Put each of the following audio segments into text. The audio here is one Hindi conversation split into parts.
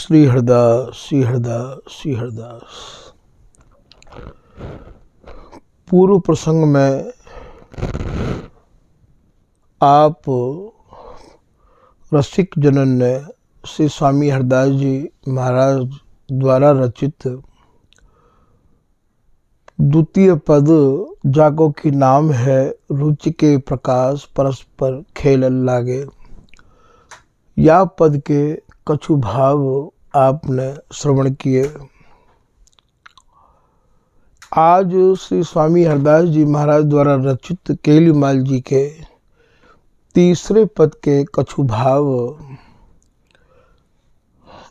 श्री हरदास श्री हरदास श्री हरदास। पूर्व प्रसंग में आप रसिक जनन ने श्री स्वामी हरदास जी महाराज द्वारा रचित द्वितीय पद जाको की नाम है रुचि के प्रकाश परस्पर खेलन लागे, या पद के कछु भाव आपने श्रवण किए। आज श्री स्वामी हरदास जी महाराज द्वारा रचित केलीमाल जी के तीसरे पद के कछु भाव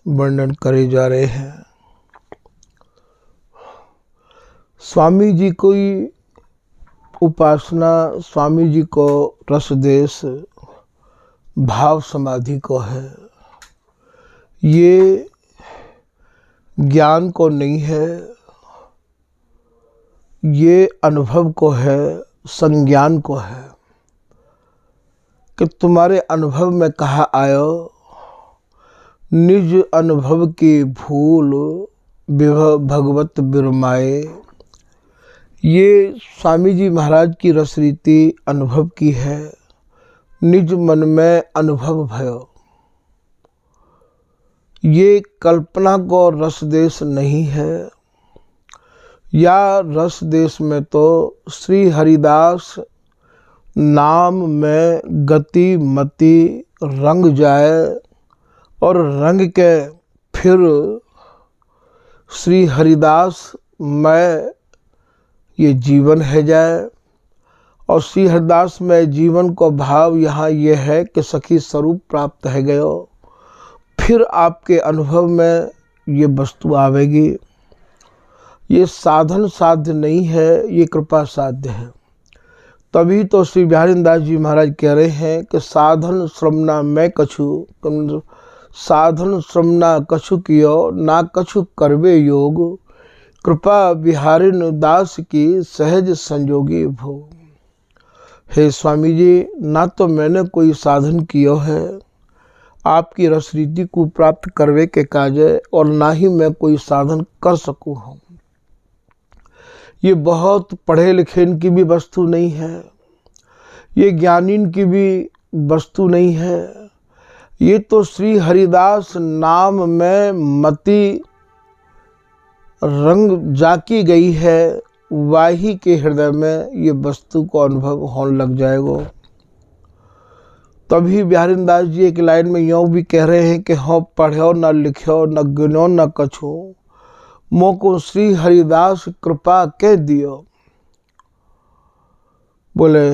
वर्णन करे जा रहे हैं। स्वामी जी कोई उपासना, स्वामी जी को रसदेश भाव समाधि को है, ये ज्ञान को नहीं है, ये अनुभव को है, संज्ञान को है कि तुम्हारे अनुभव में कहा आयो निज अनुभव की भूल विभव भगवत बिरमाए। ये स्वामी जी महाराज की रसरीति अनुभव की है। निज मन में अनुभव भयो, ये कल्पना को रसदेश नहीं है। या रसदेश में तो श्री हरिदास नाम में गति मति रंग जाए और रंग के फिर श्री हरिदास में ये जीवन है जाए। और श्री हरिदास में जीवन को भाव यहाँ ये है कि सखी स्वरूप प्राप्त है गयो, फिर आपके अनुभव में ये वस्तु आवेगी। ये साधन साध्य नहीं है, ये कृपा साध्य है। तभी तो श्री बिहारी दास जी महाराज कह रहे हैं कि साधन श्रमना मैं कछु, साधन श्रमना कछु कियो ना कछु करवे योग, कृपा बिहारी दास की सहज संजोगी भो। हे स्वामी जी, ना तो मैंने कोई साधन कियो है आपकी रसरीति को प्राप्त करवे के काजे, और ना ही मैं कोई साधन कर सकूँ हूँ। ये बहुत पढ़े लिखे की भी वस्तु नहीं है, ये ज्ञानीन की भी वस्तु नहीं है। ये तो श्री हरिदास नाम में मति रंग जाकी गई है, वाही के हृदय में ये वस्तु को अनुभव होने लग जाएगा। तभी बिहारी दास जी एक लाइन में यूँ भी कह रहे हैं कि हाँ पढ़ो न लिखो न गिनो न कछो, मोको श्री हरिदास कृपा के दियो। बोले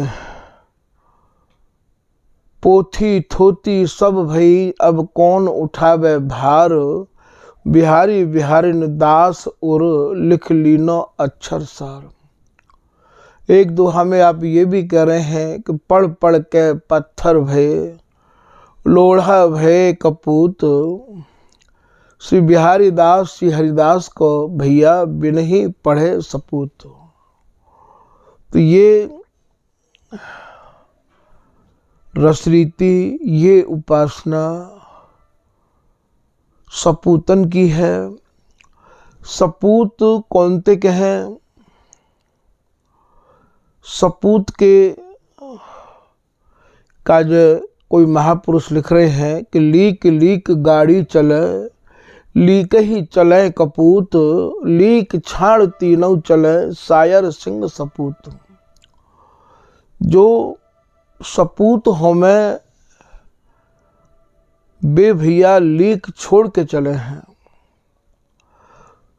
पोथी थोती सब भई अब कौन उठावे भार, बिहारी बिहारी दास और लिख लीनो अक्षर सार। एक दोहा में आप ये भी कह रहे हैं कि पढ़ पढ़ के पत्थर भये, लोढ़ा भये कपूत। श्री बिहारी दास श्री हरिदास को भैया बिन ही पढ़े सपूत। तो ये रसरीति, ये उपासना सपूतन की है। सपूत कौनते के हैं? सपूत के काज कोई महापुरुष लिख रहे हैं कि लीक लीक गाड़ी चले, लीक ही चले कपूत, लीक छाड़ तीनों चले, सायर सिंह सपूत। जो सपूत हो में बे भैया लीक छोड़ के चले हैं।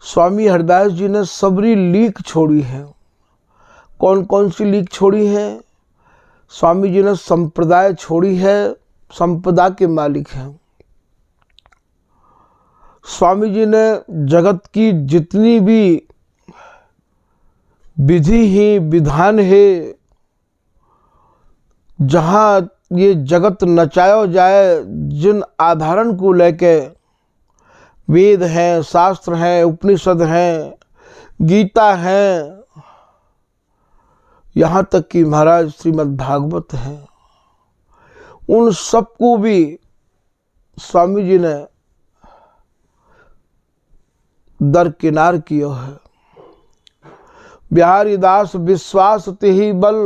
स्वामी हरदास जी ने सबरी लीक छोड़ी है। कौन कौन सी लीक छोड़ी है? स्वामी जी ने संप्रदाय छोड़ी है, संपदा के मालिक हैं। स्वामी जी ने जगत की जितनी भी विधि ही विधान है, जहाँ ये जगत नचायो जाए, जिन आधारण को लेके वेद हैं, शास्त्र हैं, उपनिषद हैं, गीता हैं, यहाँ तक कि महाराज श्रीमद् भागवत हैं, उन सबको भी स्वामी जी ने दरकिनार कियो है। बिहारी दास विश्वास तिहि बल,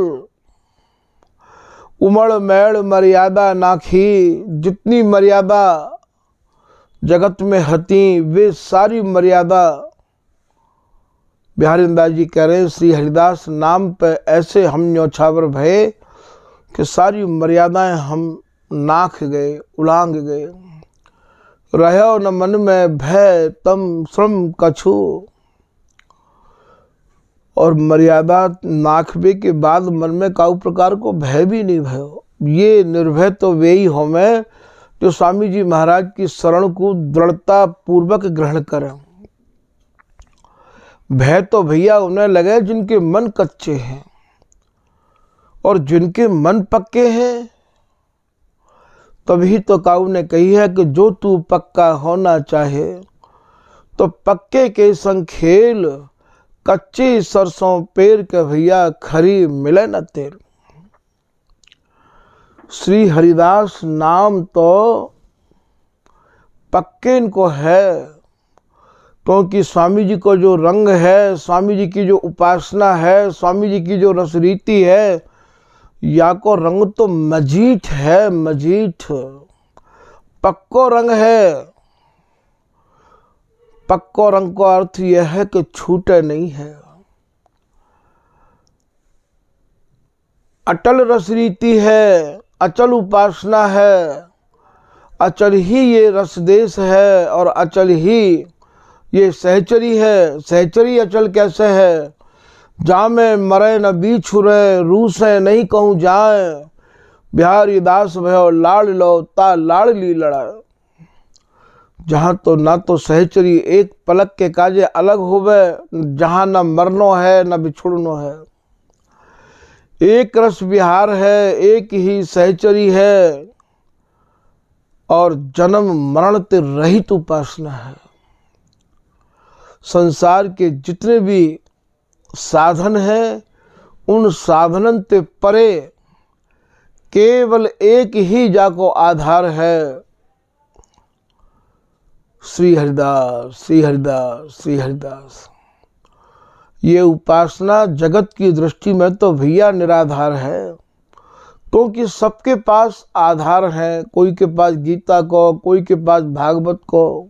उमड़ मैड़ मर्यादा नाखी। जितनी मर्यादा जगत में हती वे सारी मर्यादा, बिहारी दास जी कह रहे हैं श्री हरिदास नाम पे ऐसे हम न्योछावर भये कि सारी मर्यादाएं हम नाख गए, उलांग गए। रहो न मन में भय तम श्रम कछु, और मर्यादा नाखबे के बाद मन में काऊ प्रकार को भय भी नहीं भयो। ये निर्भय तो वे ही हो मैं जो स्वामी जी महाराज की शरण को दृढ़ता पूर्वक ग्रहण करें। भय तो भैया उन्हें लगे जिनके मन कच्चे हैं, और जिनके मन पक्के हैं तभी तो काऊ ने कही है कि जो तू पक्का होना चाहे तो पक्के के संग खेल, कच्ची सरसों पेर के भैया खरी मिले न तेल। श्री हरिदास नाम तो पक्के इनको है, क्योंकि स्वामी जी को जो रंग है, स्वामी जी की जो उपासना है, स्वामी जी की जो रसरीति है, या को रंग तो मजीठ है, मजीठ पक्को रंग है। पक्को रंग का अर्थ यह है कि छूटे नहीं है। अटल रसरीति है, अचल उपासना है, अचल ही ये रसदेश है, और अचल ही ये सहचरी है। सहचरी अचल कैसे है? जामे मरे न बीछुरे, रूसे नहीं कहूँ जाए। बिहारी दास भयो लाड़ लो ता लाड़ ली लड़ा। जहाँ तो ना तो सहचरी एक पलक के काजे अलग होवे, जहाँ न मरनो है न बिछुड़नो है। एक रस विहार है, एक ही सहचरी है, और जन्म मरण ते रहित उपासना है। संसार के जितने भी साधन हैं उन साधनन ते परे केवल एक ही जाको आधार है, श्री हरिदास, श्री हरिदास, श्री हरिदास। ये उपासना जगत की दृष्टि में तो भैया निराधार है, क्योंकि सबके पास आधार है। कोई के पास गीता को, कोई के पास भागवत को।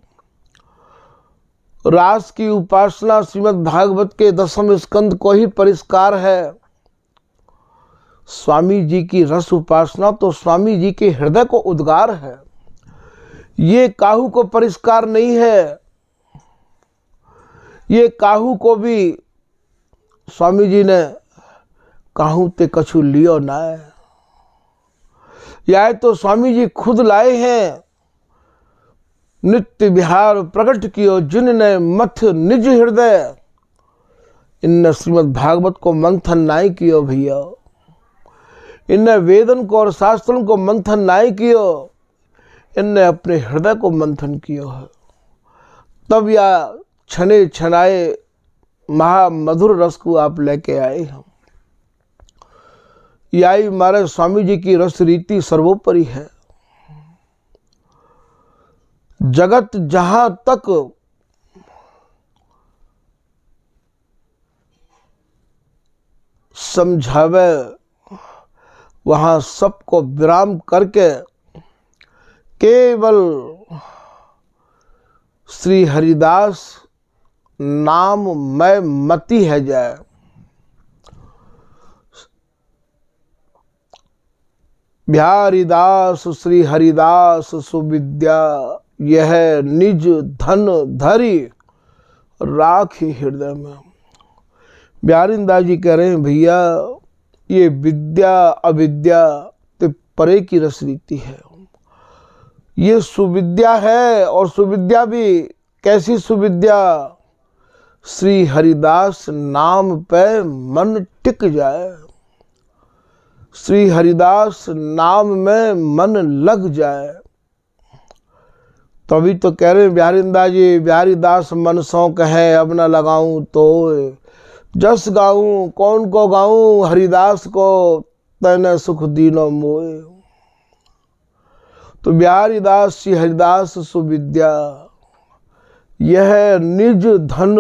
रास की उपासना श्रीमद् भागवत के 10वें स्कंद को ही परिष्कार है। स्वामी जी की रस उपासना तो स्वामी जी के हृदय को उद्गार है। ये काहू को परिष्कार नहीं है। ये काहू को भी स्वामी जी ने काहू ते कछु लियो ना है, या तो स्वामी जी खुद लाए हैं। नित्य विहार प्रकट कियो जिनने मथ निज हृदय, इनने श्रीमद् भागवत को मंथन नाई कियो भैया। इनने वेदन को और शास्त्रों को मंथन नाई कियो, इनने अपने हृदय को मंथन कियो है। तब या छने छनाए महामधुर रस को आप लेके आए हम। यही हमारे स्वामी जी की रस रीति सर्वोपरि है। जगत जहां तक समझावे वहां सबको विराम करके केवल श्री हरिदास नाम में मति है जाए। बिहारी दास श्री हरिदास सुविद्या, यह निज धन धरी राखी हृदय में। बिहारी दास जी कह रहे हैं भैया ये विद्या अविद्या ते परे की रस रीति है। ये सुविद्या है, और सुविद्या भी कैसी सुविद्या? श्री हरिदास नाम पे मन टिक जाए, श्री हरिदास नाम में मन लग जाए। तभी तो कह रहे बिहारी दास जी, बिहारी दास मन सौ कहे अब न लगाऊं तो जस गाऊं कौन को गाऊं, हरिदास को तैने सुख दीनो मोए। तो बिहारी दास श्री हरिदास सुविद्या, यह निज धन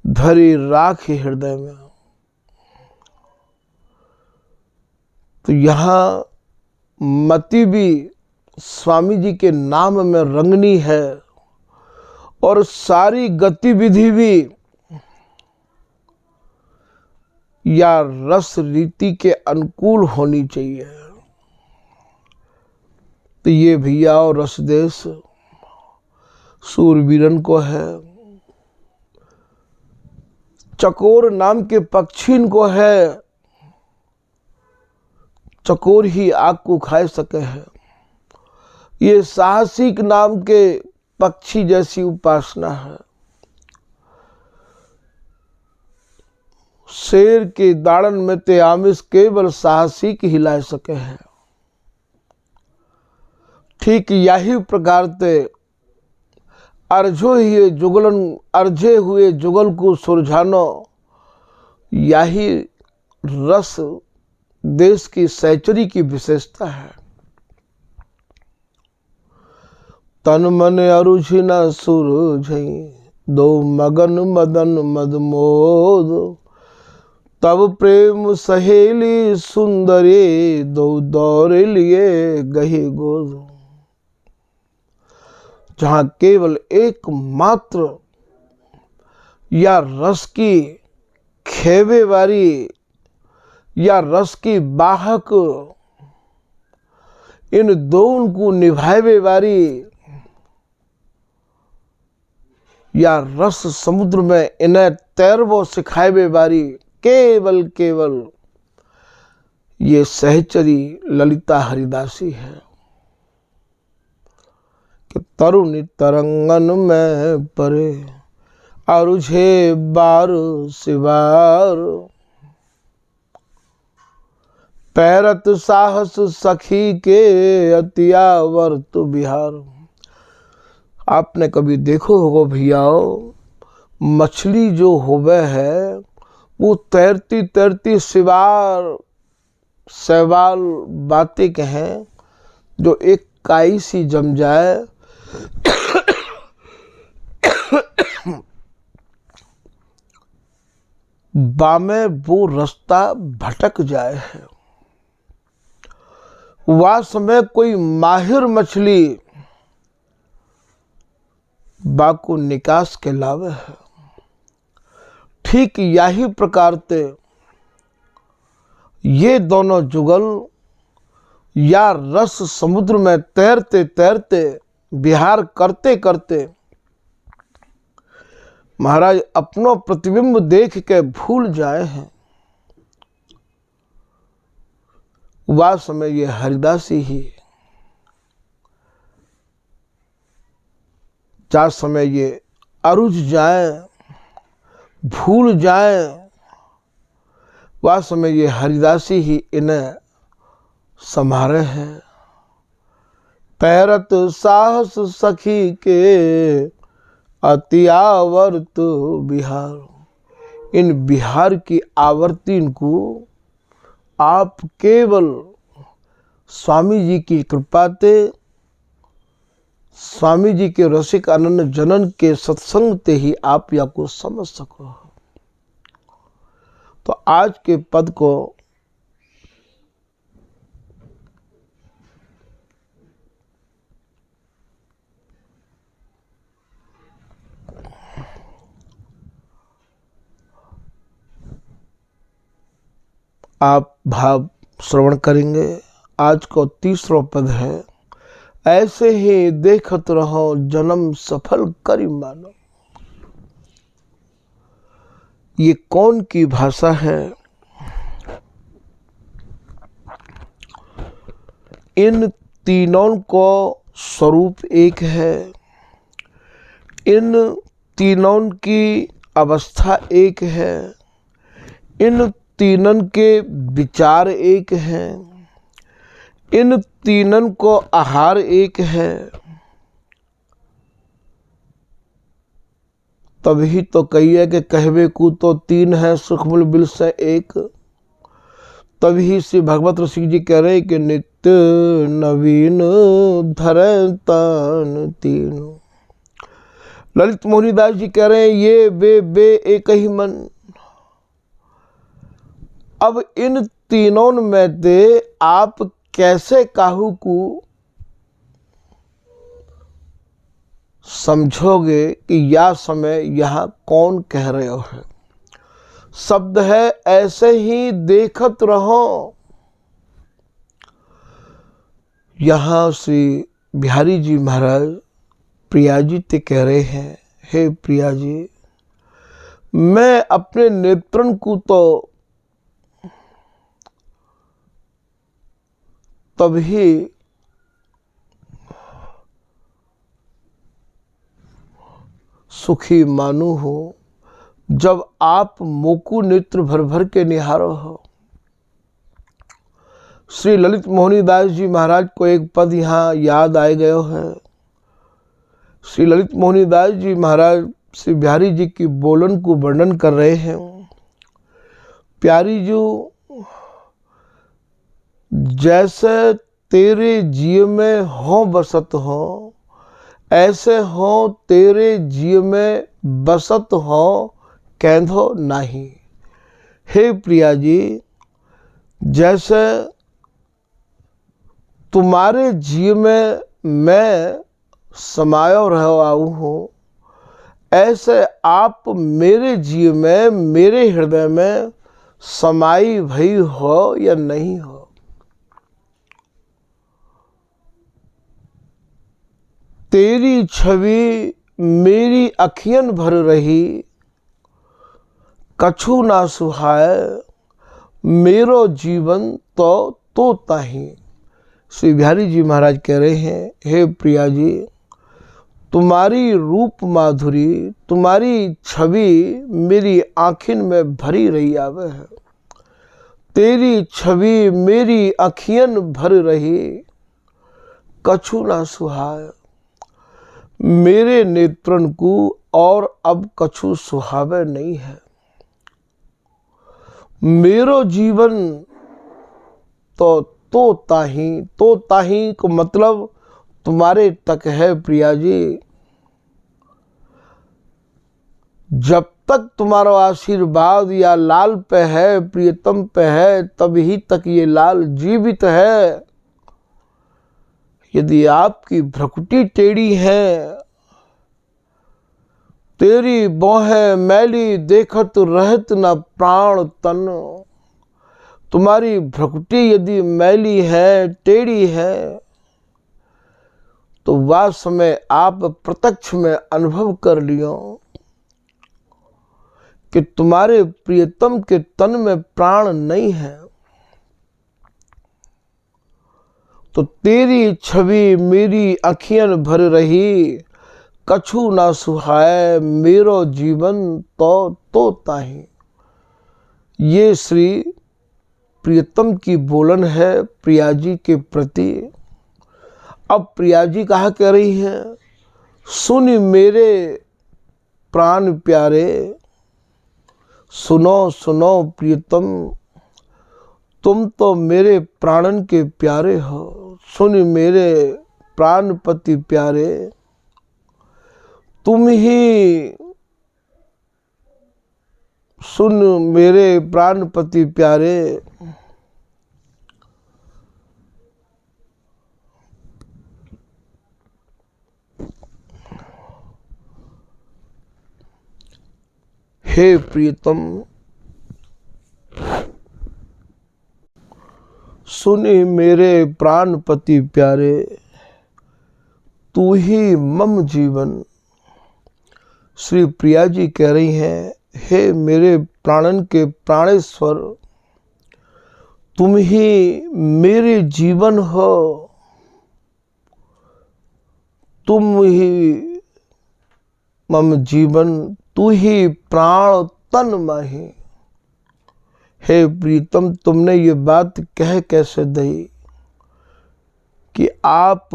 धरी राखी हृदय में। तो यहाँ मति भी स्वामी जी के नाम में रंगनी है और सारी गतिविधि भी या रस रीति के अनुकूल होनी चाहिए। तो ये भैया और रस देश सूरवीरन को है, चकोर नाम के पक्षी को है, चकोर ही आग को खाए सके है। ये साहसिक नाम के पक्षी जैसी उपासना है। शेर के दाड़न में ते आमिष केवल साहसिक ही ला सके है। ठीक यही प्रकार ते अर्झे हुए जुगल को सुरझानो, यही रस देश की सहचरी की विशेषता है। तन मन अरुझि न सुरझई, दो मगन मदन मदमोद, तब प्रेम सहेली सुंदरी, दो दौरे लिए गही गोद। जहाँ केवल एकमात्र या रस की खेवेवारी या रस की बाहक, इन दोनों को निभावे वारी या रस समुद्र में इन्हें तैरवो सिखावे वारी केवल ये सहचरी ललिता हरिदासी है। कि तरुणी तरंगन में परे, अरुझे बार सिवार, पैरत साहस सखी के अतियावर्त बिहार। आपने कभी देखो होगा भैयाओ, मछली जो होवे है वो तैरती तैरती सवाल बातें कहें, जो एक काई सी जम जाए बामे वो रास्ता भटक जाए है। वह समय कोई माहिर मछली बाको निकास के लावे है। ठीक यही प्रकार से ये दोनों जुगल या रस समुद्र में तैरते तैरते विहार करते करते महाराज अपनो प्रतिबिंब देख के भूल जाए हैं। वह समय ये हरिदासी ही, जा समय ये अरुझ जाए भूल जाए, वह समय ये हरिदासी ही इन्हें संभारे हैं। पैरत साहस सखी के अतियावर्त बिहार। इन बिहार की आवर्ती को आप केवल स्वामी जी की कृपा से, स्वामी जी के रसिक आनंद जनन के सत्संग ते ही आप या को समझ सको। तो आज के पद को आप भाव श्रवण करेंगे। आज को तीसरा पद है, ऐसे ही देखत रहो जन्म सफल करी मानो। ये कौन की भाषा है? इन तीनों को स्वरूप एक है, इन तीनों की अवस्था एक है, इन तीनन के विचार एक हैं, इन तीनन को आहार एक है। तभी तो कहिए कि कहवे को तो तीन है सुखमूल बिल से एक। तभी से भगवत ऋषि जी कह रहे कि नित्य नवीन धरे तान तीन। ललित मोहनी दास जी कह रहे हैं ये बे एक ही मन। अब इन तीनों में से आप कैसे काहू को समझोगे कि यह समय यहां कौन कह रहे हो है? शब्द है ऐसे ही देखत रहो। यहां श्री बिहारी जी महाराज प्रिया जी ते कह रहे हैं, हे प्रिया जी, मैं अपने नेत्रन को तो तभी सुखी मानू हो जब आप मोकू नेत्र भर भर के निहारो हो। श्री ललित मोहनी दास जी महाराज को एक पद यहाँ याद आए गए है। श्री ललित मोहनी दास जी महाराज श्री बिहारी जी की बोलन को वर्णन कर रहे हैं। प्यारी जो जैसे तेरे जीव में हो बसत हो, ऐसे हो तेरे जीव में बसत हो कहंधो नहीं। हे प्रिया जी, जैसे तुम्हारे जीव में मैं समायो रहो आऊ हूँ, ऐसे आप मेरे जीव में, मेरे हृदय में समाई भई हो या नहीं हो। तेरी छवि मेरी अखियन भर रही, कछु ना सुहाए मेरो जीवन तो ताही। श्री बिहारी जी महाराज कह रहे हैं, हे प्रिया जी, तुम्हारी रूप माधुरी, तुम्हारी छवि मेरी आँखिन में भरी रही आवे है। तेरी छवि मेरी अखियन भर रही, कछु ना सुहाए मेरे नेत्रन को और अब कछु सुहावे नहीं है। मेरो जीवन तो ताही को मतलब तुम्हारे तक है प्रिया जी। जब तक तुम्हारा आशीर्वाद या लाल पे है, प्रियतम पे है, तभी तक ये लाल जीवित है। यदि आपकी भ्रकुटी टेढ़ी है, तेरी बोहें मैली देखत रहत न प्राण तन। तुम्हारी भ्रकुटी यदि मैली है, टेढ़ी है, तो वह समय आप प्रत्यक्ष में अनुभव कर लियो कि तुम्हारे प्रियतम के तन में प्राण नहीं है। तो तेरी छवि मेरी अखियन भर रही, कछु ना सुहाए मेरो जीवन तो ताही। ये श्री प्रियतम की बोलन है प्रिया जी के प्रति। अब प्रिया जी कहा कह रही हैं, सुन मेरे प्राण प्यारे, सुनो सुनो प्रियतम, तुम तो मेरे प्राणन के प्यारे हो। सुन मेरे प्राणपति प्यारे, तुम ही सुन मेरे प्राणपति प्यारे। हे प्रियतम, सुनी मेरे प्राणपति प्यारे, तू ही मम जीवन। श्री प्रिया जी कह रही हैं, हे मेरे प्राणन के प्राणेश्वर, तुम ही मेरे जीवन हो, तुम ही मम जीवन, तू ही प्राण तन माही। हे प्रीतम, तुमने ये बात कह कैसे दी कि आप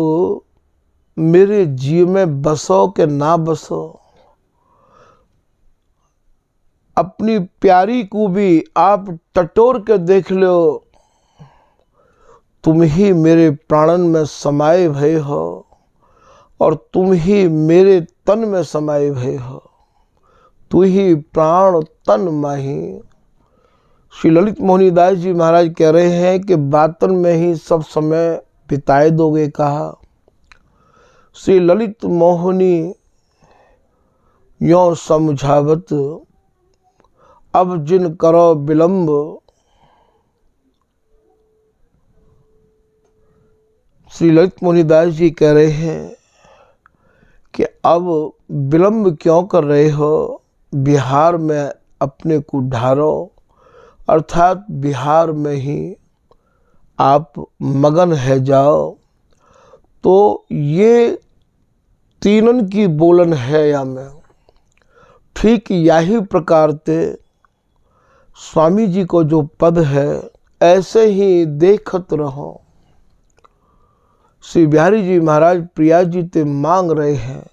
मेरे जीव में बसो कि ना बसो। अपनी प्यारी को भी आप टटोर के देख लो, तुम ही मेरे प्राणन में समाये भय हो। और तुम ही मेरे तन में समाये भय हो, तू ही प्राण तन माही। श्री ललित मोहनी दास जी महाराज कह रहे हैं कि बातन में ही सब समय बिताए दोगे कहा। श्री ललित मोहनी यों समझावत, अब जिन करो विलंब। श्री ललित मोहनी दास जी कह रहे हैं कि अब विलंब क्यों कर रहे हो, बिहार में अपने को ढारो, अर्थात बिहार में ही आप मगन है जाओ। तो ये तीनन की बोलन है या में। ठीक यही प्रकार से स्वामी जी को जो पद है ऐसे ही देखत रहो। श्री बिहारी जी महाराज प्रिया जी ते मांग रहे हैं,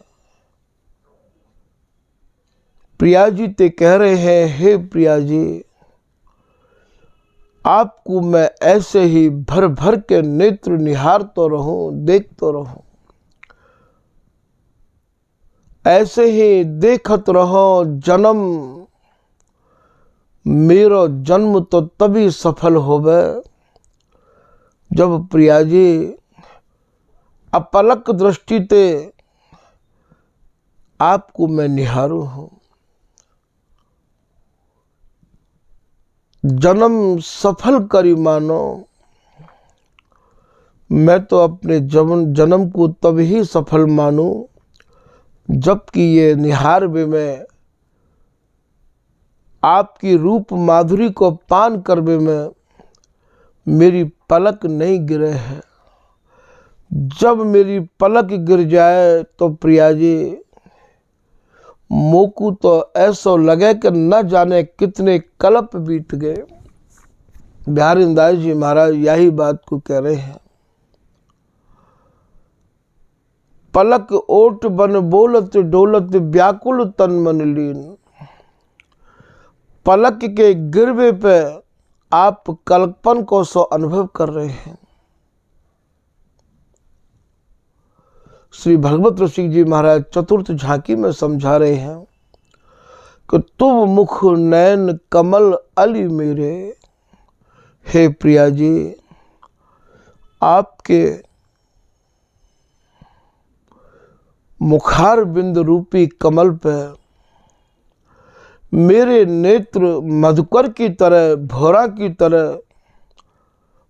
प्रिया जी ते कह रहे हैं, हे प्रिया जी, आपको मैं ऐसे ही भर भर के नेत्र निहारतो रहूं, देखतो रहूं, ऐसे ही देखत रहो जन्म। मेरो जन्म तो तभी सफल होवे जब प्रिया जी अपलक दृष्टि ते आपको मैं निहारू हूं। जन्म सफल करी मानो, मैं तो अपने जन्म को तभी सफल मानूं जबकि ये निहार वे में आपकी रूप माधुरी को पान कर वे में मेरी पलक नहीं गिरे है। जब मेरी पलक गिर जाए तो प्रिया जी मोकू तो ऐसा लगे कि न जाने कितने कल्प बीत गए। बिहारी दास जी महाराज यही बात को कह रहे हैं। पलक ओट बन बोलत डोलत व्याकुल तन मन लीन। पलक के गिरवे पे आप कल्पन को सो अनुभव कर रहे हैं। श्री भगवत ऋषि जी महाराज चतुर्थ झांकी में समझा रहे हैं कि तुम मुख नैन कमल अली मेरे। हे प्रिया जी, आपके मुखार बिंद रूपी कमल पे मेरे नेत्र मधुकर की तरह, भौरा की तरह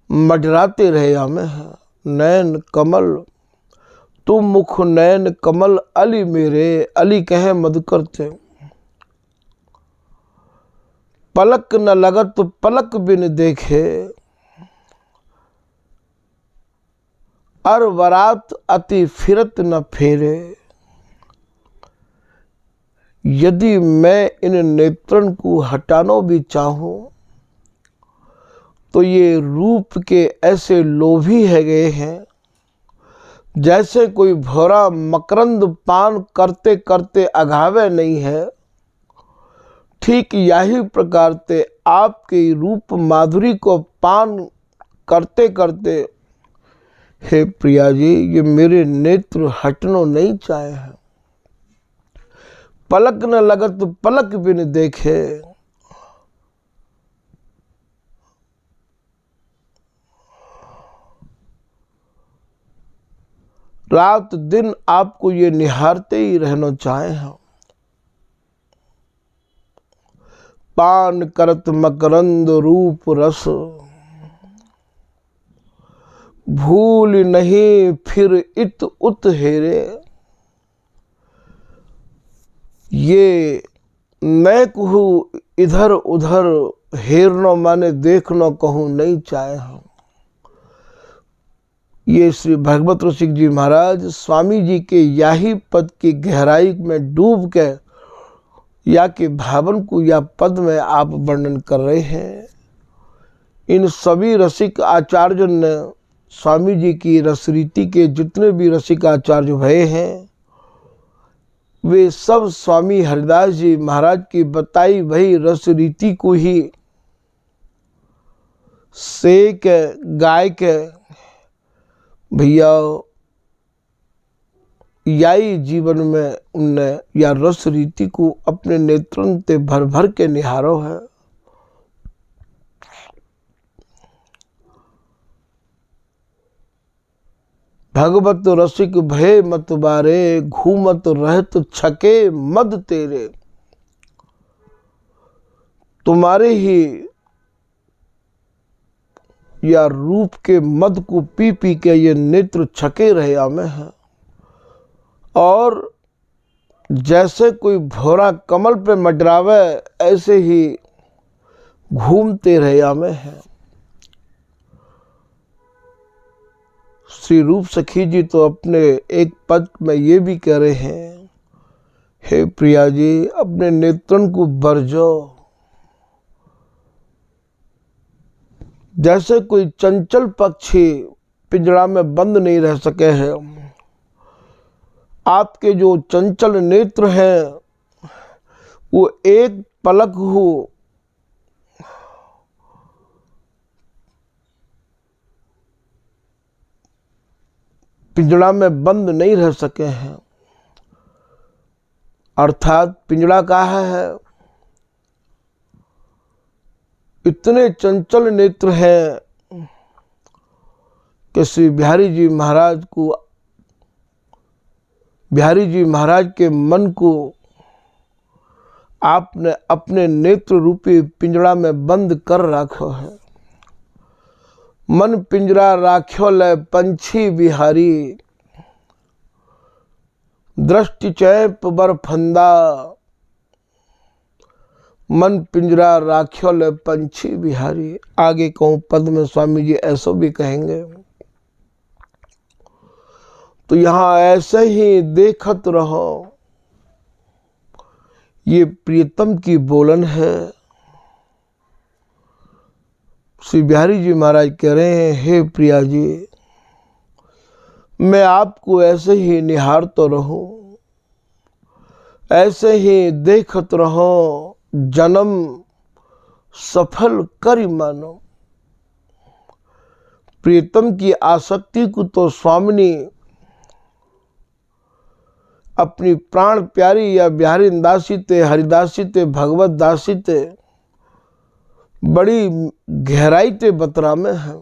मडराते रहे हमें हैं। नैन कमल, तुम मुख नैन कमल अली मेरे। अली कहे मधुकर थे। पलक न लगत पलक बिन देखे, अर वरात अति फिरत न फेरे। यदि मैं इन नेत्रन को हटानो भी चाहूं तो ये रूप के ऐसे लोभी है गए हैं जैसे कोई भौरा मकरंद पान करते करते अघावे नहीं है। ठीक यही प्रकार से आपके रूप माधुरी को पान करते करते हे प्रिया जी, ये मेरे नेत्र हटनो नहीं चाहे हैं। पलक न लगत पलक बिन देखे, रात दिन आपको ये निहारते ही रहना चाहे हम। पान करत मकरंद रूप रस, भूल नहीं फिर इत उत हेरे। ये मैं कहूँ इधर उधर हेरनो माने देखनो कहूँ नहीं चाहे हम। ये श्री भगवत ऋषि जी महाराज स्वामी जी के यही पद की गहराई में डूब के या के भावन को या पद में आप वर्णन कर रहे हैं। इन सभी रसिक आचार्यों ने स्वामी जी की रसरीति के जितने भी रसिक आचार्य भये हैं वे सब स्वामी हरिदास जी महाराज की बताई वही रसरीति को ही से के गाय के भैया याई जीवन में उनने या रस रीति को अपने नेत्रन ते भर भर के निहारो है। भगवत रसिक भय मत बारे, घूमत रहत छके मद तेरे। तुम्हारे ही या रूप के मद को पी पी के ये नेत्र छके रहे आमे हैं, और जैसे कोई भौरा कमल पे मडरावे ऐसे ही घूमते रहे आमे हैं। श्री रूप सखी जी तो अपने एक पद में ये भी कह रहे हैं, हे प्रिया जी अपने नेत्रन को बरजो। जैसे कोई चंचल पक्षी पिंजरा में बंद नहीं रह सके हैं, आपके जो चंचल नेत्र हैं वो एक पलक हो पिंजड़ा में बंद नहीं रह सके हैं। अर्थात पिंजड़ा कहा है, इतने चंचल नेत्र हैं कि श्री बिहारी जी महाराज के मन को आपने अपने नेत्र रूपी पिंजड़ा में बंद कर रखो है। मन पिंजरा राख्यो ले पंछी बिहारी, दृष्टि चैप बर फंदा। मन पिंजरा राख्यो ले पंछी बिहारी। आगे कहूं पद में स्वामी जी ऐसो भी कहेंगे। तो यहां ऐसे ही देखत रहो, ये प्रियतम की बोलन है। श्री बिहारी जी महाराज कह रहे हैं, हे प्रिया जी मैं आपको ऐसे ही निहारता रहूं, ऐसे ही देखत रहो, जन्म सफल करी मानो। प्रियतम की आसक्ति को तो स्वामिनी अपनी प्राण प्यारी या बिहारी दासी ते, हरिदासी ते, भगवत दासी ते बड़ी गहराई ते बतरा में है।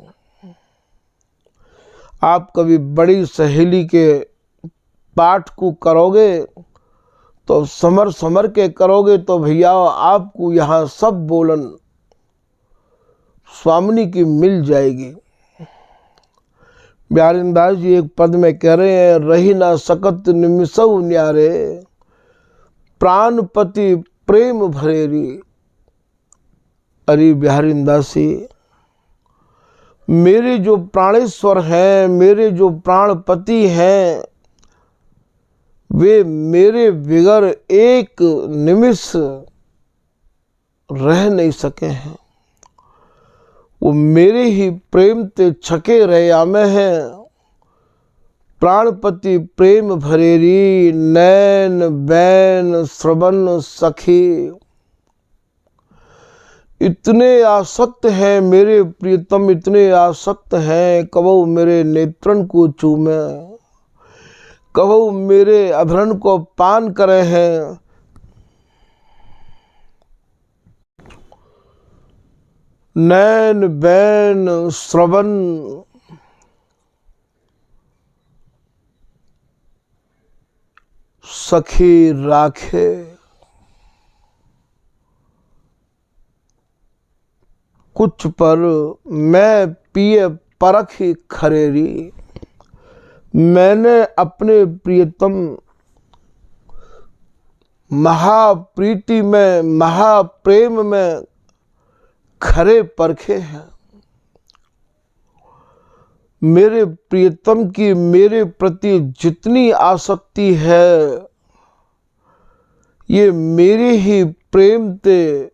आप कभी बड़ी सहेली के पाठ को करोगे तो समर समर के करोगे तो भैया आपको यहाँ सब बोलन स्वामिनी की मिल जाएगी। बिहारी दास जी एक पद में कह रहे हैं, रही ना सकत निमिषौ न्यारे, प्राणपति प्रेम भरेरी। अरे बिहारी दासी मेरे जो प्राणेश्वर हैं, मेरे जो प्राणपति हैं, वे मेरे बिगर एक निमिष रह नहीं सके हैं। वो मेरे ही प्रेम ते छके रहे आमे हैं। प्राणपति प्रेम भरेरी, नैन बैन श्रवण सखी। इतने आसक्त हैं मेरे प्रियतम, इतने आसक्त हैं, कबहु मेरे नेत्रन को चूमे, कबहु मेरे अभरण को पान करे हैं। नैन बैन श्रवण सखी राखे। कुछ पर मैं पिए परखी खरेरी। मैंने अपने प्रियतम महाप्रीति में, महाप्रेम में खरे परखे हैं। मेरे प्रियतम की मेरे प्रति जितनी आसक्ति है, ये मेरे ही प्रेम ते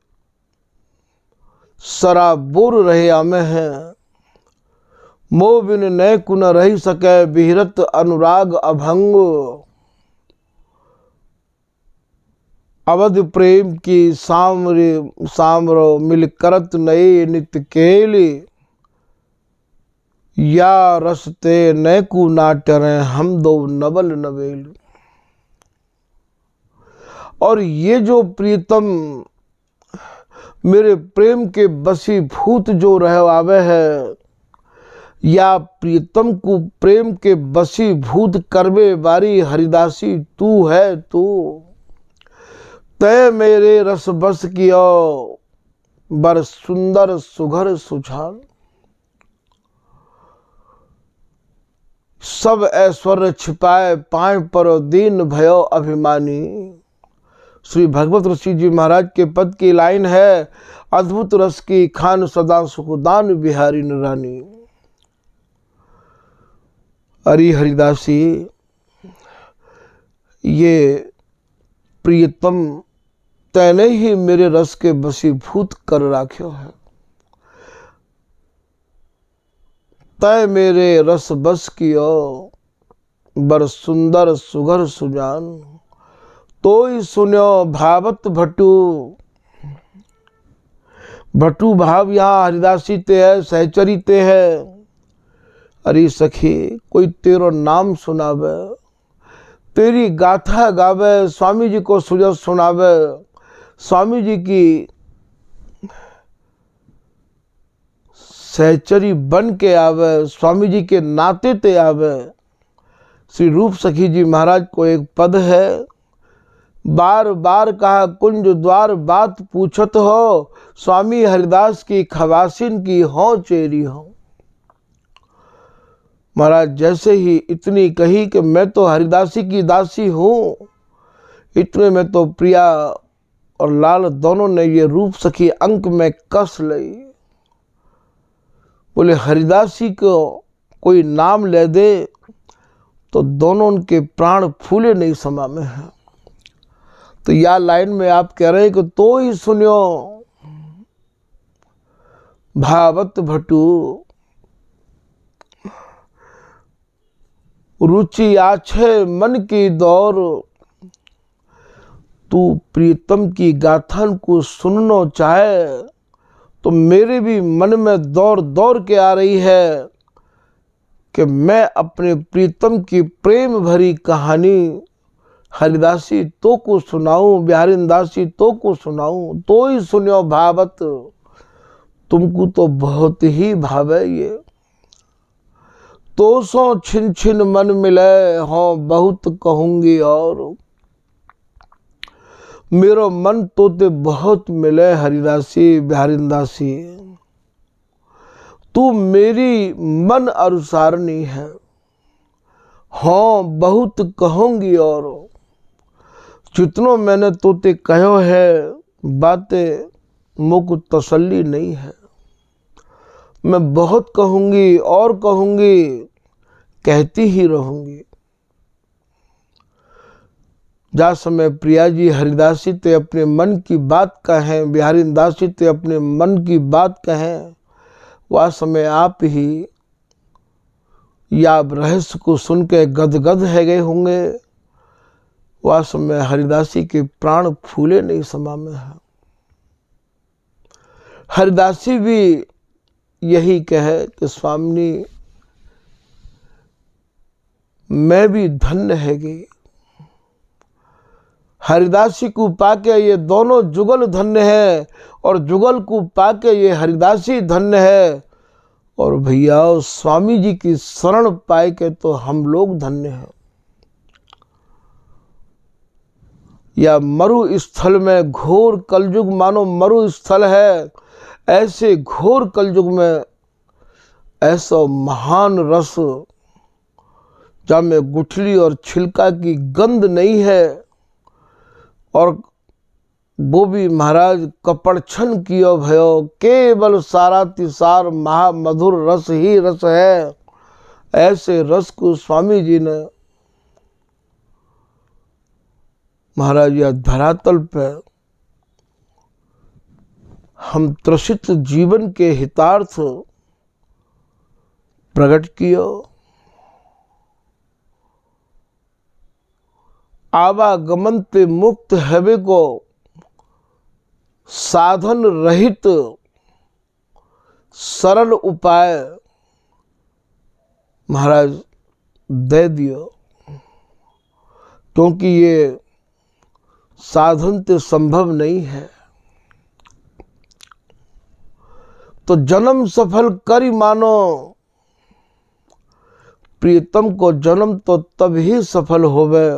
सराबोर रहे आमे हैं। मोह बिन नय कुन रही सके, बिहरत अनुराग अभंग। अवध प्रेम की सामरो मिल करत नए नित्य केली। या रसते नैकु ना टरें हम दो नवल नवेल। और ये जो प्रीतम मेरे प्रेम के बसीभूत जो रह आवे है, या प्रीतम को प्रेम के बसीभूत करवे बारी हरिदासी तू है तू। तय मेरे रस बस कियो बर सुंदर सुघर सुझान। सब ऐश्वर्य छिपाए पाए पर दीन भयो अभिमानी। श्री भगवत ऋषि जी महाराज के पद की लाइन है, अद्भुत रस की खान सदा सुखदान बिहारी रानी। अरे हरिदासी, ये प्रियतम तैने ही मेरे रस के बसीभूत कर राख्यो है। तय मेरे रस बस कियो बर सुंदर सुघर सुजान। तो ही सुन्यो भावत भटू। भटू भाव यहाँ हरिदासी ते है, सहचरी ते है। अरे सखी, कोई तेरो नाम सुनावे, तेरी गाथा गावे, स्वामी जी को सुजग सुनावे, स्वामी जी की सहचरी बन के आवे, स्वामी जी के नाते ते आवे। श्री रूप सखी जी महाराज को एक पद है, बार बार कहा कुंज द्वार बात पूछत हो, स्वामी हरिदास की खवासिन की हो चेरी हो। महाराज जैसे ही इतनी कही कि मैं तो हरिदासी की दासी हूँ, इतने में तो प्रिया और लाल दोनों ने ये रूप सखी अंक में कस ली। बोले हरिदासी को कोई नाम ले दे तो दोनों उनके प्राण फूले नहीं समा में है। तो या लाइन में आप कह रहे हैं कि तो ही सुनियो भावत भटू। रुचि आछे मन की दौर, तू प्रीतम की गाथन को सुनना चाहे तो मेरे भी मन में दौड़ दौड़ के आ रही है कि मैं अपने प्रीतम की प्रेम भरी कहानी हरिदासी तो को सुनाऊं, बिहारी दासी तो को सुनाऊं। तो ही सुनियो भावत, तुमको तो बहुत ही भावे ये। तो सो छिन छिन मन मिले हो बहुत कहूंगी और, मेरो मन तो ते बहुत मिले हरिदासी बिहारी दासी। तू मेरी मन अनुसारनी है, हाँ बहुत कहूंगी और। जितनो मैंने तोते कहो है बातें मुझको तसल्ली नहीं है। मैं बहुत कहूंगी और कहूंगी, कहती ही रहूंगी। जा समय प्रिया जी हरिदासी ते अपने मन की बात कहें, बिहारी दासी ते अपने मन की बात कहें, वह समय आप ही या रहस्य को सुन के गदगद है गए होंगे। वह समय हरिदासी के प्राण फूले नहीं समा में है। हरिदासी भी यही कहे कि स्वामिनी मैं भी धन्य हैगी। हरिदासी को पाके ये दोनों जुगल धन्य है और जुगल को पाके ये हरिदासी धन्य है। और भैया स्वामी जी की शरण पाए के तो हम लोग धन्य हैं। या मरु स्थल में घोर कलयुग मानो मरु स्थल है, ऐसे घोर कलयुग में ऐसा महान रस जहाँ में गुठली और छिलका की गंध नहीं है, और वो भी महाराज कपड़छन कियो भयो, केवल सारा तिसार महामधुर रस ही रस है। ऐसे रस को स्वामी जी ने महाराज या धरातल पे हम त्रसित जीवन के हितार्थ प्रकट कियो। आवागमन ते मुक्त हवे को साधन रहित सरल उपाय, महाराज दे दियो, क्योंकि ये साधन तो संभव नहीं है। तो जन्म सफल करी मानो, प्रियतम को जन्म तो तभी सफल होवे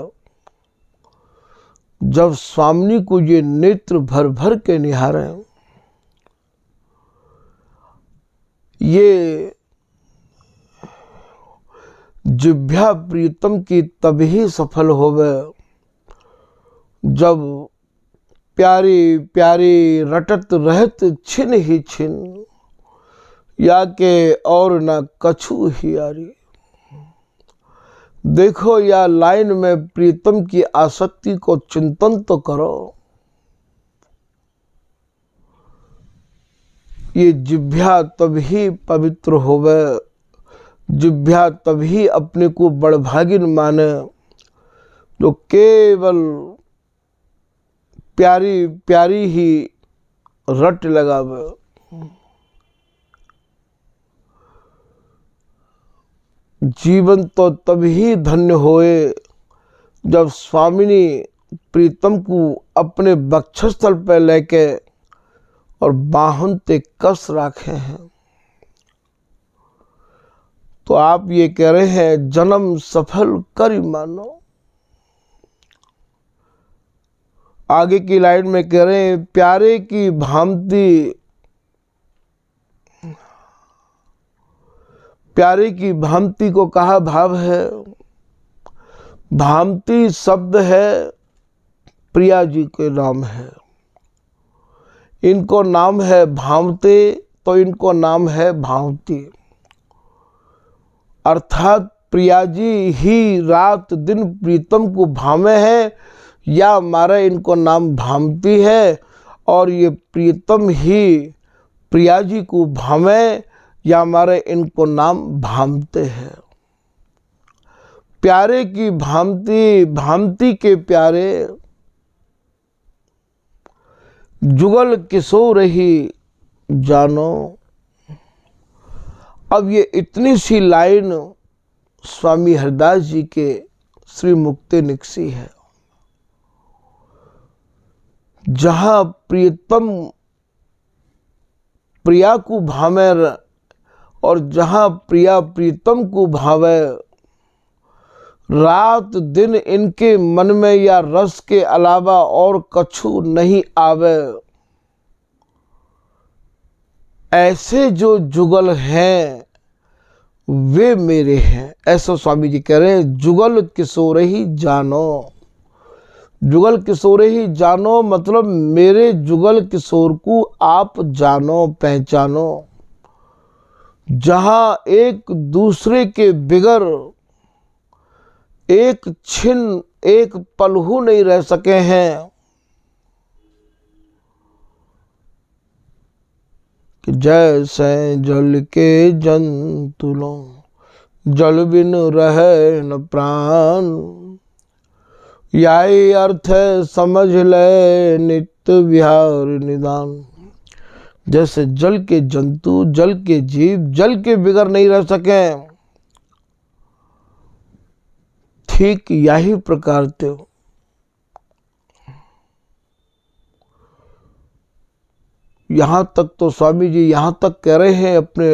जब स्वामिनी को ये नेत्र भर भर के निहारे। ये जिह्वा प्रियतम की तभी सफल होवे जब प्यारी प्यारी रटत रहत छिन ही छिन, या के और न कछु ही यारी। देखो या लाइन में प्रीतम की आसक्ति को चिंतन तो करो। ये जिह्वा तभी पवित्र होवे, जिह्वा तभी अपने को बड़भागिन माने जो केवल प्यारी प्यारी ही रट लगावे। जीवन तो तभी धन्य होए जब स्वामिनी प्रीतम को अपने वक्षस्थल पर लेके और बाहन ते कस रखे हैं। तो आप ये कह रहे हैं जन्म सफल करी मानो। आगे की लाइन में कह रहे हैं प्यारे की भांति, प्यारे की भांति को कहा भाव है। भांति शब्द है प्रिया जी के नाम है, इनको नाम है भावते, तो इनको नाम है भावती। अर्थात प्रिया जी ही रात दिन प्रीतम को भावे है, या मारे इनको नाम भावती है, और ये प्रीतम ही प्रिया जी को भावे, या हमारे इनको नाम भामते हैं। प्यारे की भांति, भांति के प्यारे, जुगल किशोर ही जानो। अब ये इतनी सी लाइन स्वामी हरदास जी के श्री मुक्ति निकसी है, जहां प्रियतम प्रिया को भावे और जहां प्रिया प्रीतम को भावे, रात दिन इनके मन में या रस के अलावा और कछु नहीं आवे। ऐसे जो जुगल हैं वे मेरे हैं, ऐसा स्वामी जी कह रहे हैं। जुगल किशोर ही जानो, जुगल किशोर ही जानो मतलब मेरे जुगल किशोर को आप जानो पहचानो। जहां एक दूसरे के बिगर एक छिन एक पलहू नहीं रह सके हैं, कि जैसे जल के जंतुलों जल बिन रहे न प्राण, यही अर्थ है समझ ले नित्य विहार निदान। जैसे जल के जंतु, जल के जीव जल के बिगर नहीं रह सके, ठीक यही प्रकार ते यहां तक तो स्वामी जी यहां तक कह रहे हैं अपने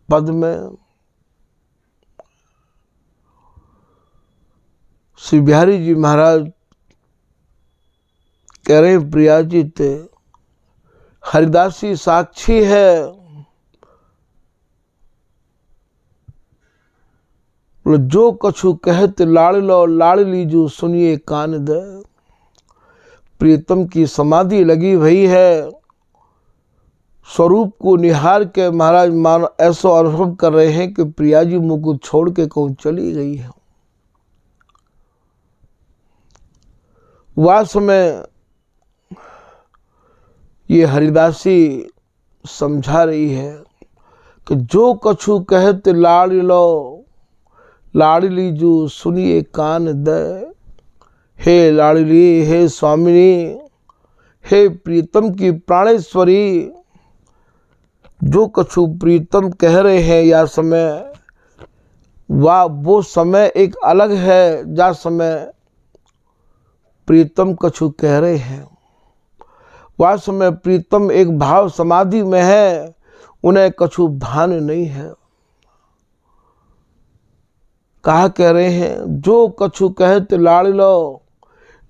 पद में। श्री बिहारी जी महाराज कह रहे हैं प्रिया जी ते हरिदासी साक्षी है, जो कछु कहत लाड़ लो लाड़ लीजू सुनिए कान दे। प्रीतम की समाधि लगी हुई है, स्वरूप को निहार के महाराज मान ऐसा अनुभव कर रहे हैं कि प्रिया जी मुझ को छोड़ के कहूं चली गई है। वास में ये हरिदासी समझा रही है कि जो कछु कहत लाड़ लो लाड़ली जो सुनिए कान दे। हे लाड़ली, हे स्वामिनी, हे प्रीतम की प्राणेश्वरी, जो कछु प्रीतम कह रहे हैं या समय वाह वो समय एक अलग है जा समय प्रीतम कछु कह रहे हैं। वह समय प्रीतम एक भाव समाधि में है, उन्हें कछु भान नहीं है। कहा कह रहे हैं जो कछु कहत लाड़लो,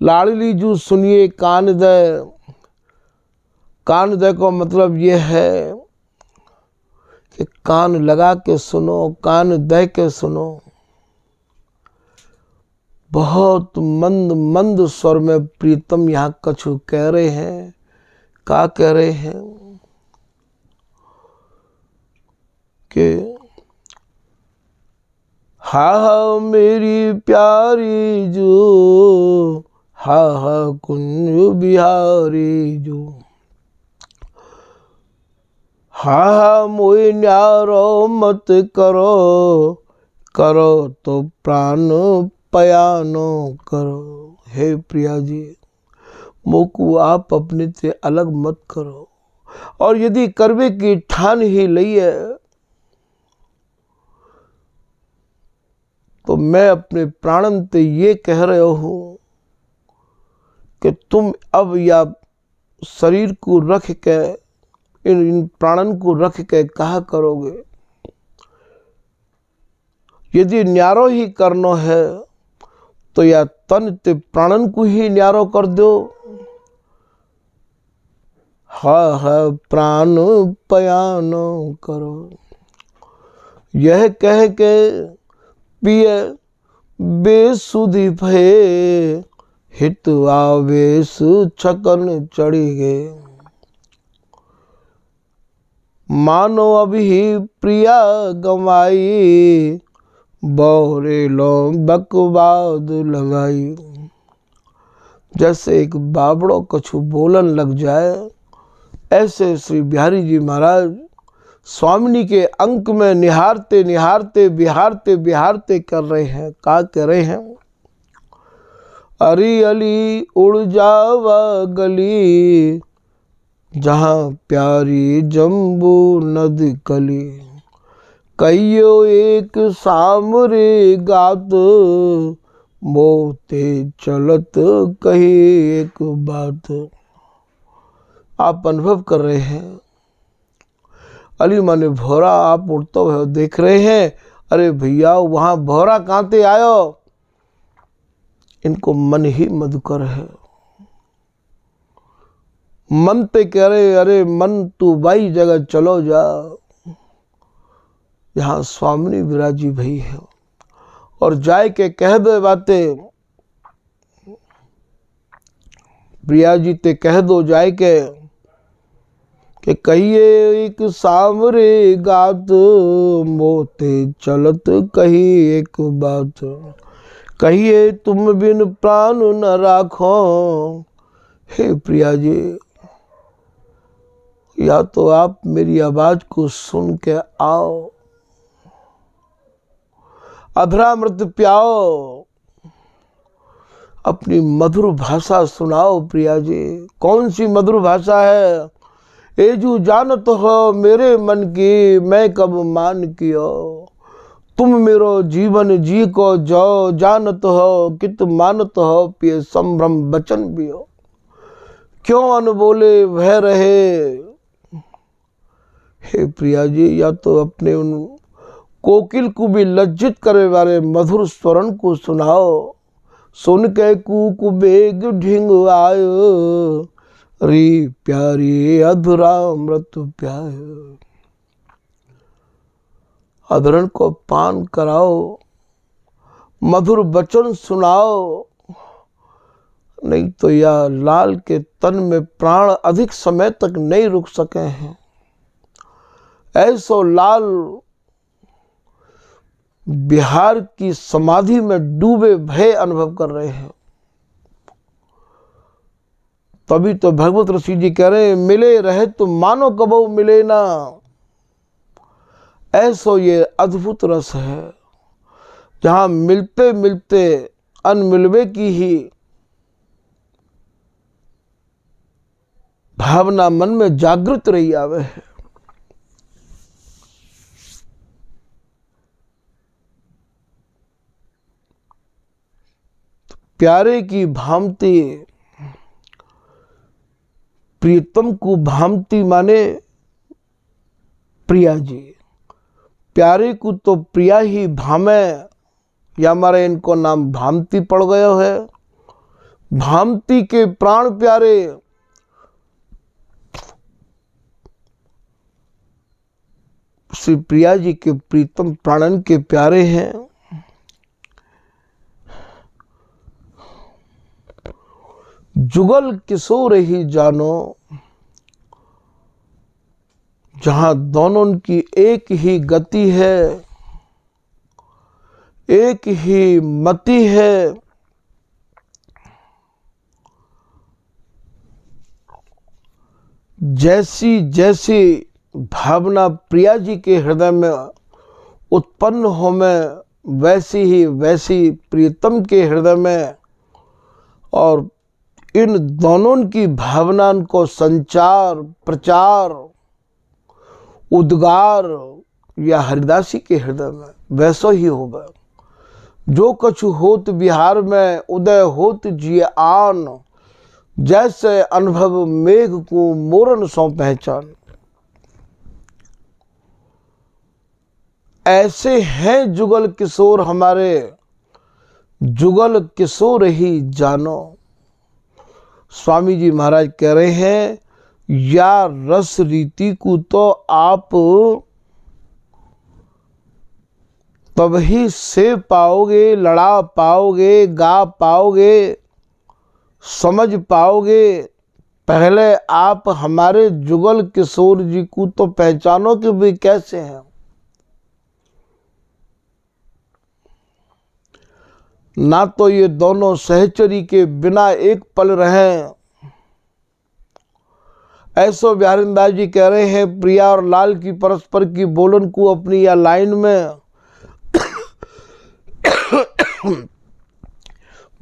लाड़ली जू सुनिए कान दे। कान दे को मतलब ये है कि कान लगा के सुनो, कान दे के सुनो। बहुत मंद मंद स्वर में प्रीतम यहाँ कछु कह रहे हैं। क्या कह रहे हैं कि हा हा मेरी प्यारी जो, हा हा कुंज बिहारी जो, हा हा मोए न्यारो मत करो, करो तो प्राण पयानो करो। हे प्रिया जी, मोकू आप अपने से अलग मत करो, और यदि करवे की ठान ही लई है तो मैं अपने प्राणन ते ये कह रहे हूं कि तुम अब या शरीर को रख के इन प्राणन को रख के कहा करोगे। यदि न्यारो ही करनो है तो या तन ते प्राणन को ही न्यारो कर दो। हा हा प्राण पयानो करो, यह कह के पिए बेसुधी भये, हित आवेश छकन चढ़ी गए। मानो अभी प्रिया गवाई, बौरे लो बकवाद लगाई। जैसे एक बाबड़ो कछु बोलन लग जाए, ऐसे श्री बिहारी जी महाराज स्वामिनी के अंक में निहारते निहारते बिहारते बिहारते कर रहे हैं। क्या कर रहे हैं? अरी अली उड़ जावा गली, जहां प्यारी जम्बू नद कली। कहियो एक सामरे गात, मोते चलत कही एक बात। आप अनुभव कर रहे हैं, अली माने भौरा आप उड़ते हुए देख रहे हैं। अरे भैया वहां भौरा कांते आयो, इनको मन ही मधुकर है। मन पे कह रहे अरे मन तू बाई जगह चलो जा, यहाँ स्वामिनी विराजी भई है। और जाए के कह दे बातें, प्रिया जी ते कह दो जाए के कि कहिए एक सामरे गात, मोते चलत कही एक बात। कहिए तुम बिन प्राण न राखो। हे प्रिया जी, या तो आप मेरी आवाज को सुन के आओ, अभ्रामृत प्याओ, अपनी मधुर भाषा सुनाओ। प्रिया जी कौन सी मधुर भाषा है? एजू जानत हो मेरे मन की, मैं कब मान कियो। तुम मेरो जीवन जी को जो, जानत हो कित मानत हो, पिए संभ्रम बचन भी हो। क्यों अनबोले वह रहे? हे प्रिया जी, या तो अपने उन कोकिल को भी लज्जित करे वाले मधुर स्वरण को सुनाओ। सुन के कूक बेग ढिंग आयो, री प्यारी अधुरामृत प्यायो। अधरण को पान कराओ, मधुर वचन सुनाओ, नहीं तो यह लाल के तन में प्राण अधिक समय तक नहीं रुक सके हैं। ऐसो लाल बिहार की समाधि में डूबे भय अनुभव कर रहे हैं। तभी तो भगवत ऋषि जी कह रहे हैं, मिले रहे तो मानो कबो मिले ना। ऐसो ये अद्भुत रस है, जहां मिलते मिलते अनमिलवे की ही भावना मन में जागृत रही आवे है। प्यारे की भांति, प्रीतम को भांति माने प्रिया जी, प्यारे को तो प्रिया ही भामे, या हमारे इनको नाम भांति पड़ गया है। भांति के प्राण प्यारे, श्री प्रिया जी के प्रीतम प्राणन के प्यारे हैं। जुगल किशोर ही जानो, जहां दोनों की एक ही गति है, एक ही मति है। जैसी जैसी भावना प्रिया जी के हृदय में उत्पन्न हो, में वैसी ही वैसी प्रीतम के हृदय में, और इन दोनों की भावना को संचार, प्रचार, उद्गार या हरिदासी के हृदय में वैसो ही होगा। जो कछु होत बिहार में, उदय होत जिय आन, जैसे अनुभव मेघ को मोरन सो पहचान। ऐसे हैं जुगल किशोर हमारे, जुगल किशोर ही जानो। स्वामी जी महाराज कह रहे हैं, या रस रीति को तो आप तभी से पाओगे, लड़ा पाओगे, गा पाओगे, समझ पाओगे। पहले आप हमारे जुगल किशोर जी को तो पहचानो कि वे कैसे हैं। ना तो ये दोनों सहचरी के बिना एक पल रहें। ऐसो बिहारीदास जी कह रहे हैं, प्रिया और लाल की परस्पर की बोलन को अपनी या लाइन में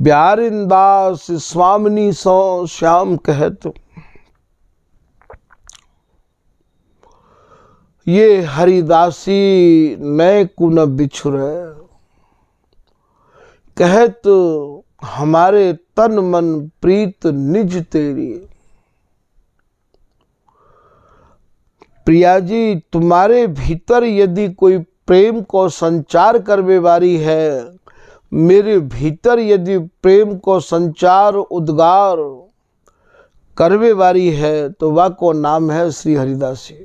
बिहारीदास स्वामिनी सो श्याम कहत, ये हरिदासी नए कुन बिछुरे, कहत हमारे तन मन प्रीत निज तेरी। प्रिया जी, तुम्हारे भीतर यदि कोई प्रेम को संचार करवे वाली है, मेरे भीतर यदि प्रेम को संचार, उद्गार करवे वाली है, तो वह को नाम है श्री हरिदासी।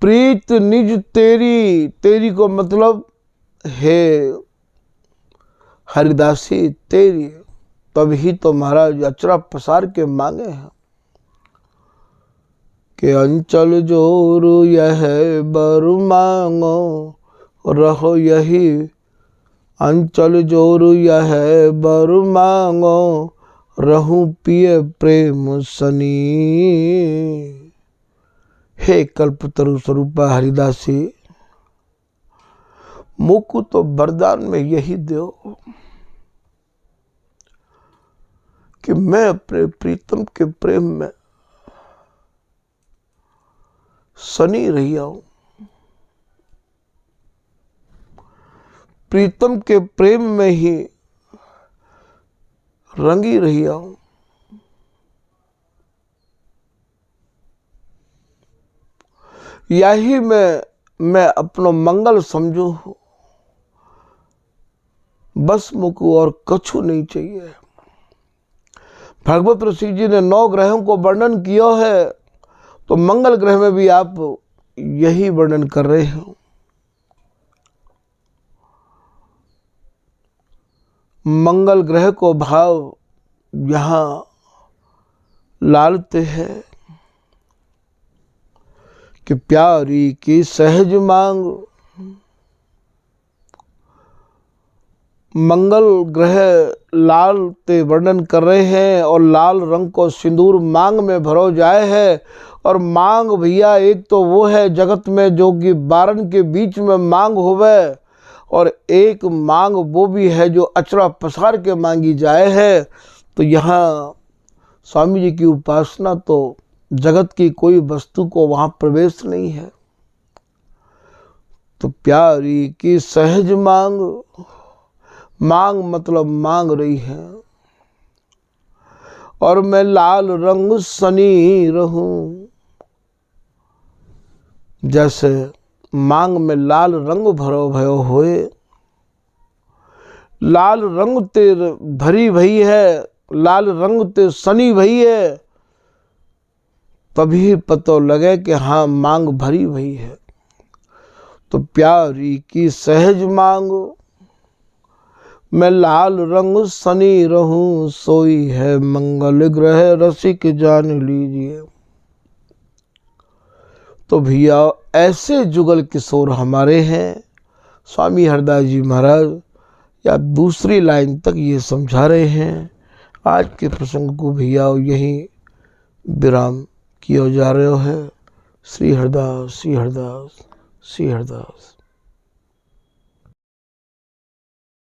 प्रीत निज तेरी, तेरी को मतलब है हरिदासी तेरी, तभी तो महाराज अचरा पसार के मांगे हैं कि अंचल जोर यह बर मांगो, रहो यही अंचल जोर यह बर मांगो, रहूं पिए प्रेम सनी। हे कल्पतरु स्वरूपा हरिदासी, मुझको तो वरदान में यही दो कि मैं अपने प्रीतम के प्रेम में सनी रही हूं, प्रीतम के प्रेम में ही रंगी रही हूं। यही मैं अपनो मंगल समझू, बस मुझको और कछु नहीं चाहिए। भगवत ऋषि जी ने 9 ग्रहों को वर्णन किया है, तो मंगल ग्रह में भी आप यही वर्णन कर रहे हो। मंगल ग्रह को भाव यहां लालते हैं कि प्यारी की सहज मांग। मंगल ग्रह लाल ते वर्णन कर रहे हैं, और लाल रंग को सिंदूर मांग में भरो जाए है। और मांग भैया एक तो वो है जगत में जो कि बारन के बीच में मांग होवे, और एक मांग वो भी है जो अचरा पसार के मांगी जाए है। तो यहाँ स्वामी जी की उपासना तो जगत की कोई वस्तु को वहाँ प्रवेश नहीं है। तो प्यारी की सहज मांग, मांग मतलब मांग रही है, और मैं लाल रंग सनी रहूं। जैसे मांग में लाल रंग भरो भयो होए, लाल रंग ते भरी भई है, लाल रंग ते सनी भई है, तभी पतो लगे कि हाँ मांग भरी भई है। तो प्यारी की सहज मांग, मैं लाल रंग सनी रहूं, सोई है मंगल ग्रह रसिक जान लीजिए। तो भैया ऐसे जुगल किशोर हमारे हैं। स्वामी हरदास जी महाराज या दूसरी लाइन तक ये समझा रहे हैं। आज के प्रसंग को भैया यही विराम किया जा रहे है। श्री हरदास, श्री हरदास, श्री हरदास।